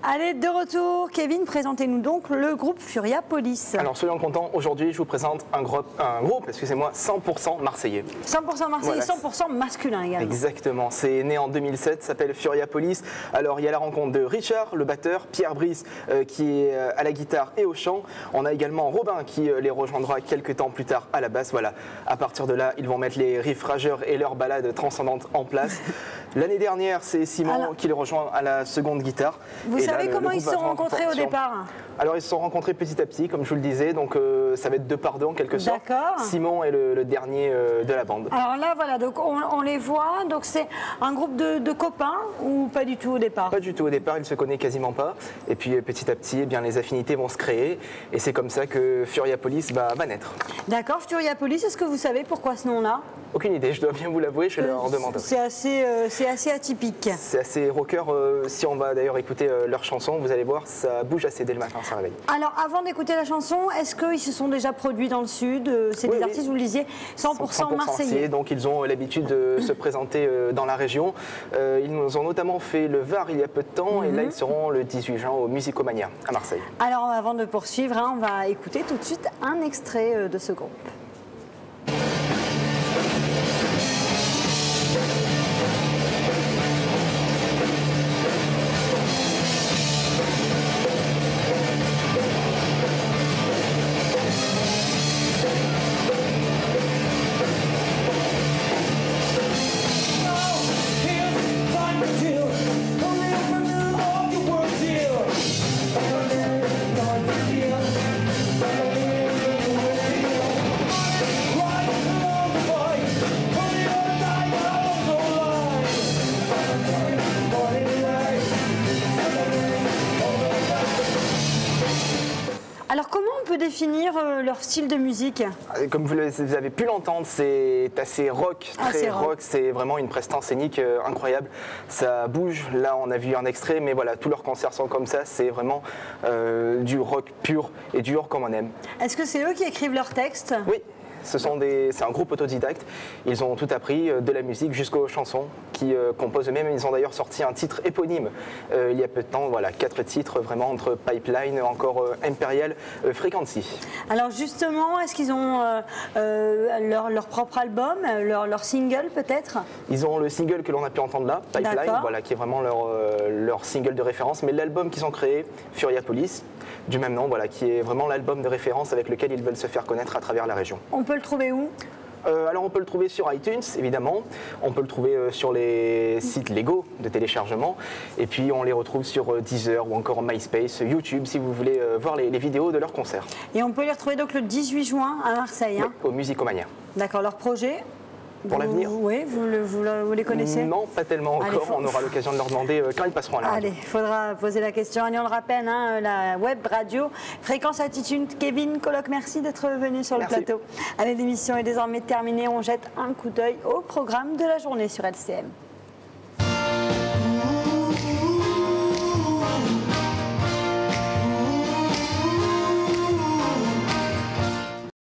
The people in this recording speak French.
Allez, de retour, Kevin, présentez-nous donc le groupe Furia Police. Alors soyons contents, aujourd'hui je vous présente un groupe, excusez-moi, 100% marseillais. 100% marseillais, voilà. 100% masculin également. Exactement, c'est né en 2007, s'appelle Furia Police. Alors il y a la rencontre de Richard, le batteur, Pierre Brice qui est à la guitare et au chant. On a également Robin qui les rejoindra quelques temps plus tard à la basse. Voilà, à partir de là, ils vont mettre les riffs rageurs et leurs ballades transcendantes en place. L'année dernière, c'est Simon qui les rejoint à la seconde guitare. Vous savez comment ils se sont rencontrés au départ? Alors ils se sont rencontrés petit à petit, comme je vous le disais, donc ça va être 2 par 2 en quelque sorte. D'accord. Simon est le dernier de la bande. Alors là, voilà, donc on les voit, donc c'est un groupe de copains ou pas du tout au départ? Pas du tout au départ, ils se connaissent quasiment pas. Et puis petit à petit, eh bien, les affinités vont se créer. Et c'est comme ça que Furia Police va naître. D'accord, Furia Police, est-ce que vous savez pourquoi ce nom-là? Aucune idée, je dois bien vous l'avouer, je leur demande. C'est assez atypique. C'est assez rocker. Si on va d'ailleurs écouter leur chanson, vous allez voir, ça bouge assez dès le matin, ça réveille. Alors avant d'écouter la chanson, est-ce qu'ils se sont déjà produits dans le sud? C'est des artistes, vous le disiez, 100% marseillais. Donc ils ont l'habitude de se présenter dans la région. Ils nous ont notamment fait le Var il y a peu de temps et là ils seront le 18 juin au Musicomania à Marseille. Alors avant de poursuivre, on va écouter tout de suite un extrait de ce groupe. Alors comment on peut définir leur style de musique? Comme vous avez pu l'entendre, c'est assez rock, très rock, c'est vraiment une prestance scénique incroyable. Ça bouge, là on a vu un extrait, mais voilà, tous leurs concerts sont comme ça, c'est vraiment du rock pur et dur comme on aime. Est-ce que c'est eux qui écrivent leurs textes? Oui. C'est un groupe autodidacte, ils ont tout appris, de la musique jusqu'aux chansons qui composent eux-mêmes. Ils ont d'ailleurs sorti un titre éponyme il y a peu de temps, voilà, 4 titres vraiment entre Pipeline, encore Imperial, Frequency. Alors justement, est-ce qu'ils ont leur propre album, leur single peut-être? Ils ont le single que l'on a pu entendre là, Pipeline, voilà, qui est vraiment leur single de référence, mais l'album qu'ils ont créé, Furia Police, du même nom, voilà, qui est vraiment l'album de référence avec lequel ils veulent se faire connaître à travers la région. On peut le trouver où? Alors on peut le trouver sur iTunes évidemment, on peut le trouver sur les sites légaux de téléchargement et puis on les retrouve sur Deezer ou encore MySpace, YouTube si vous voulez voir les vidéos de leurs concerts. Et on peut les retrouver donc le 18 juin à Marseille, hein? Oui, au Musicomania. D'accord, leur projet? Pour l'avenir? Oui, vous les connaissez? Non, pas tellement encore. Allez, on aura l'occasion de leur demander quand ils passeront à la radio. Allez, il faudra poser la question. Allez, on le rappelle, la web radio Fréquence Attitude. Kevin Colloque, merci d'être venu sur le plateau. Allez, l'émission est désormais terminée. On jette un coup d'œil au programme de la journée sur LCM.